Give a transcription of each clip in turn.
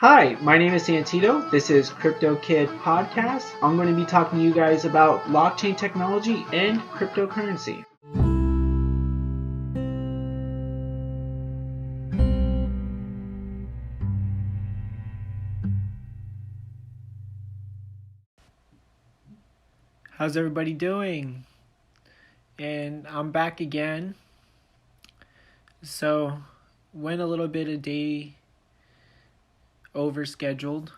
Hi, my name is Santito. This is Crypto Kid Podcast. I'm going to be talking to you guys about blockchain technology and cryptocurrency. How's everybody doing? And I'm back again. So, went a little bit a day over scheduled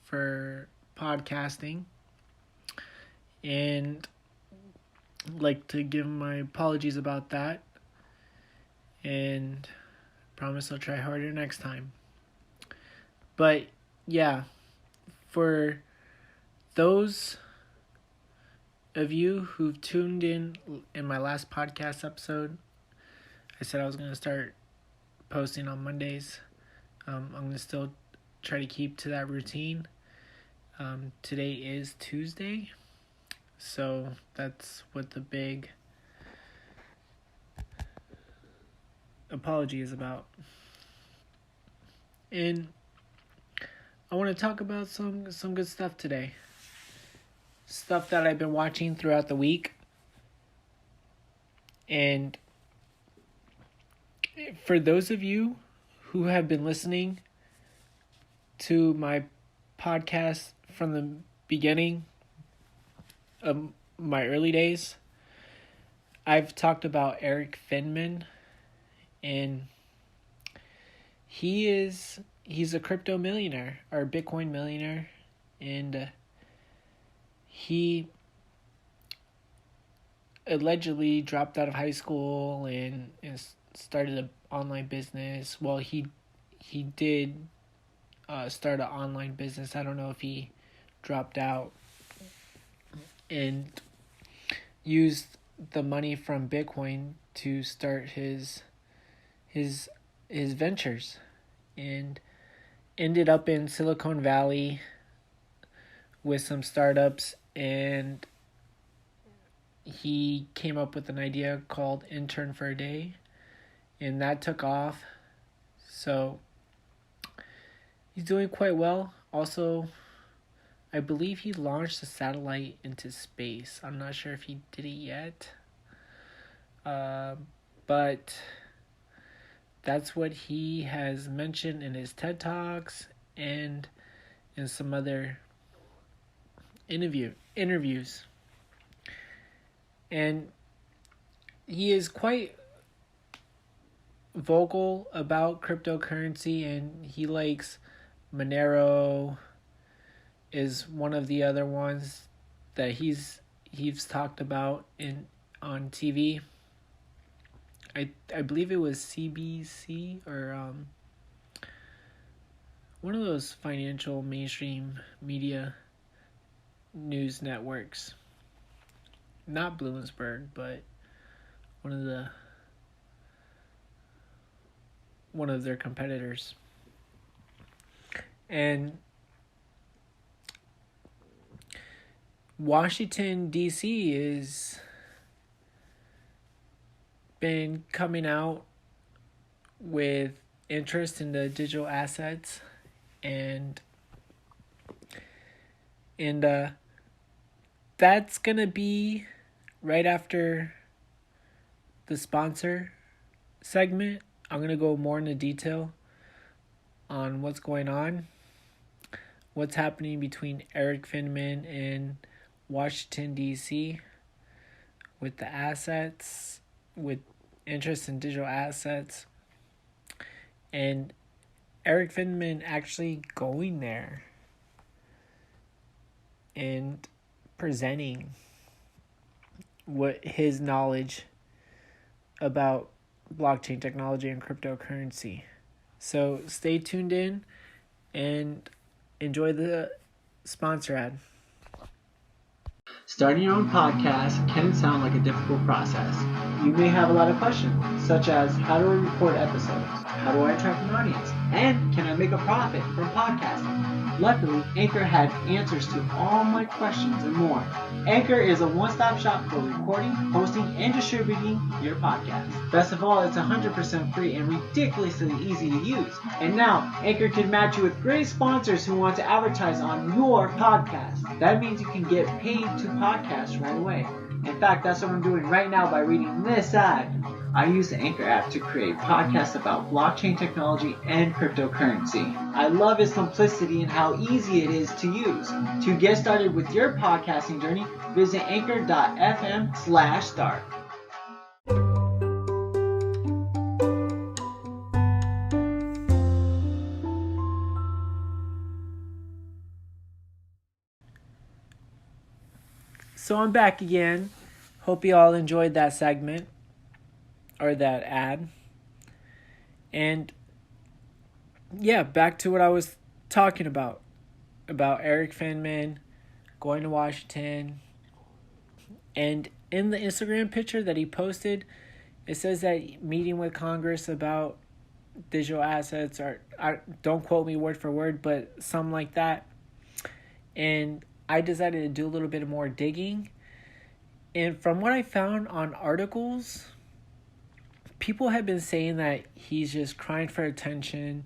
for podcasting. And I'd like to give my apologies about that. And promise I'll try harder next time. But yeah, for those of you who've tuned in my last podcast episode, I said I was going to start posting on Mondays. I'm going to still try to keep to that routine. Today is Tuesday, so that's what the big apology is about. And I want to talk about some good stuff today. Stuff that I've been watching throughout the week. And for those of you who have been listening to my podcast from the beginning of my early days, I've talked about Erik Finman, and he's a crypto millionaire, or Bitcoin millionaire, and he allegedly dropped out of high school and started an online business. Well, he did start an online business. I don't know if he dropped out, and used the money from Bitcoin to start his ventures, and ended up in Silicon Valley with some startups, and he came up with an idea called Intern for a Day, and that took off. So he's doing quite well. Also, I believe he launched a satellite into space. I'm not sure if he did it yet. But that's what he has mentioned in his TED Talks and in some other interviews. And he is quite vocal about cryptocurrency, and he likes Monero is one of the other ones that he's talked about on TV. I believe it was CBC or one of those financial mainstream media news networks. Not Bloomsburg, but one of their competitors. And Washington, D.C. is been coming out with interest in the digital assets, and that's gonna be right after the sponsor segment. I'm gonna go more into detail on what's going on, what's happening between Erik Finman and Washington, D.C. with the assets, with interest in digital assets, and Erik Finman actually going there and presenting what his knowledge about blockchain technology and cryptocurrency. So stay tuned in and enjoy the sponsor ad. Starting your own podcast can sound like a difficult process. You may have a lot of questions, such as how do I record episodes? How do I attract an audience? And can I make a profit from podcasting? Luckily, Anchor had answers to all my questions and more. Anchor is a one-stop shop for recording, hosting, and distributing your podcast. Best of all, it's 100% free and ridiculously easy to use. And now, Anchor can match you with great sponsors who want to advertise on your podcast. That means you can get paid to podcast right away. In fact, that's what I'm doing right now by reading this ad. I use the Anchor app to create podcasts about blockchain technology and cryptocurrency. I love its simplicity and how easy it is to use. To get started with your podcasting journey, visit anchor.fm/start. So I'm back again. Hope you all enjoyed that segment or that ad. And yeah, back to what I was talking about Erik Finman going to Washington. And in the Instagram picture that he posted, it says that meeting with Congress about digital assets, or don't quote me word for word, but something like that. And I decided to do a little bit more digging. And from what I found on articles, people have been saying that he's just crying for attention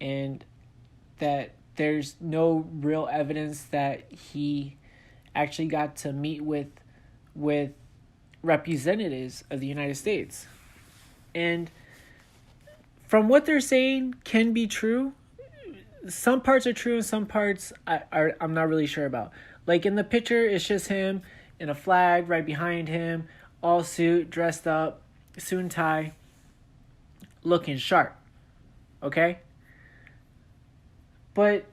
and that there's no real evidence that he actually got to meet with representatives of the United States. And from what they're saying can be true. Some parts are true and some parts I'm not really sure about. Like in the picture, it's just him in a flag right behind him, all suit, dressed up, suit and tie, looking sharp. Okay? But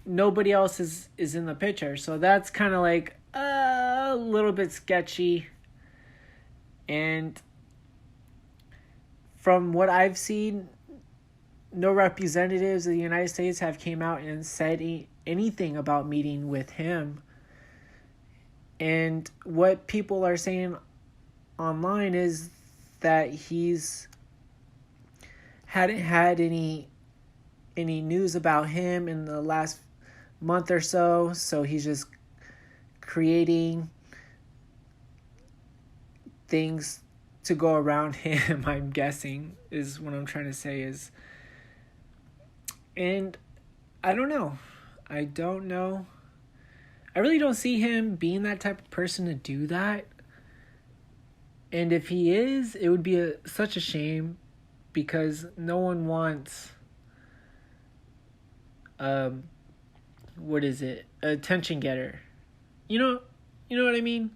nobody else is in the picture. So that's kind of like a little bit sketchy. And from what I've seen, no representatives of the United States have came out and said anything about meeting with him. And what people are saying online is that he's hadn't had any news about him in the last month or so, so he's just creating things to go around him, I'm guessing, is what I'm trying to say is. And I don't know. I really don't see him being that type of person to do that. And if he is, it would be such a shame, because no one wants attention getter. You know what I mean?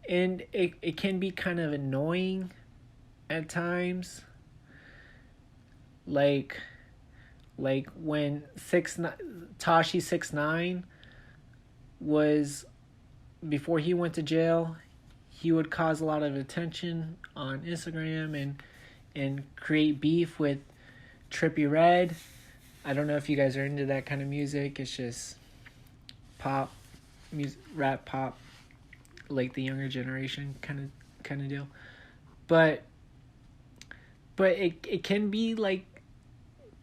And it can be kind of annoying at times. Like when Tashi 6ix9ine was, before he went to jail, he would cause a lot of attention on Instagram and create beef with Trippie Redd. I don't know if you guys are into that kind of music. It's just pop, music, rap pop, like the younger generation kind of deal. But it can be like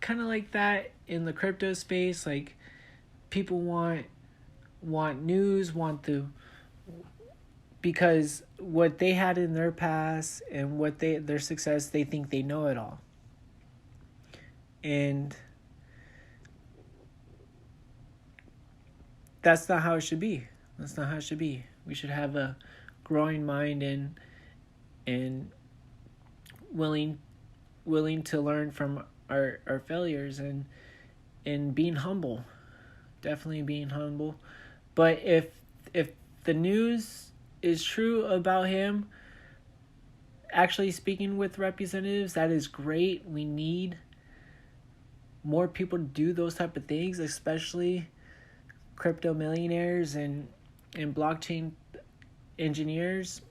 kind of like that in the crypto space. Like people want news, because what they had in their past and what their success, they think they know it all. And that's not how it should be. We should have a growing mind and willing to learn from our failures and being humble. Definitely being humble. But if the news is true about him actually speaking with representatives, that is great. We need more people to do those type of things, especially crypto millionaires and blockchain engineers.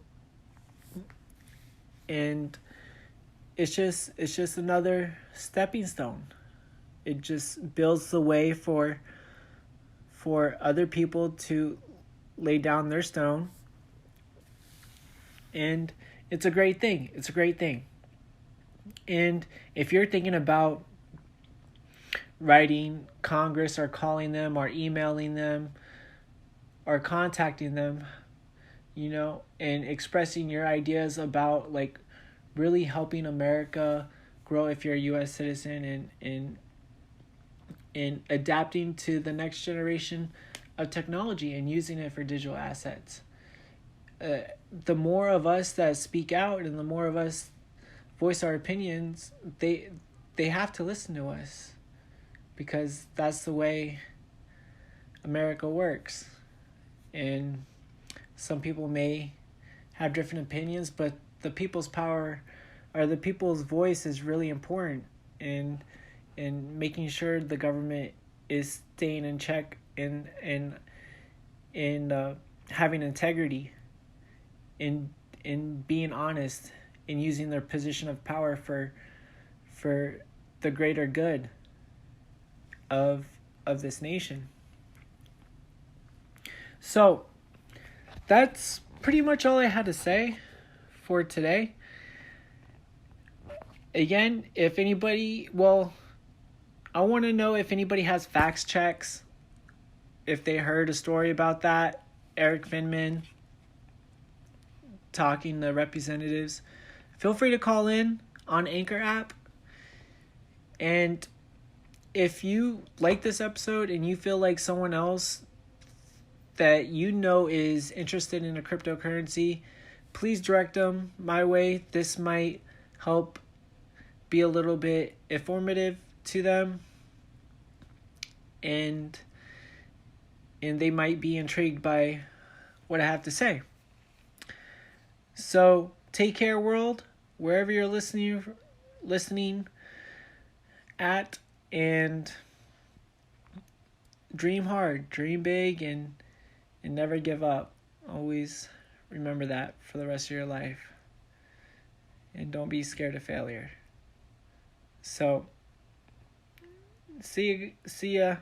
And it's just another stepping stone. It just builds the way for other people to lay down their stone. And it's a great thing. And if you're thinking about writing Congress or calling them or emailing them or contacting them, and expressing your ideas about like really helping America grow if you're a US citizen, and adapting to the next generation of technology and using it for digital assets. The more of us that speak out and the more of us voice our opinions, they have to listen to us, because that's the way America works. And some people may have different opinions, but the people's power or the people's voice is really important in making sure the government is staying in check and having integrity, in being honest, in using their position of power for the greater good of this nation. So that's pretty much all I had to say for today. Again, if anybody, I want to know if anybody has fact checks, if they heard a story about that, Erik Finman talking to representatives. Feel free to call in on Anchor app. And if you like this episode and you feel like someone else that is interested in a cryptocurrency, please direct them my way. This might help be a little bit informative to them, and they might be intrigued by what I have to say. So take care, world, wherever you're listening at, and dream hard, dream big, and never give up. Always remember that for the rest of your life. And don't be scared of failure. So, see ya.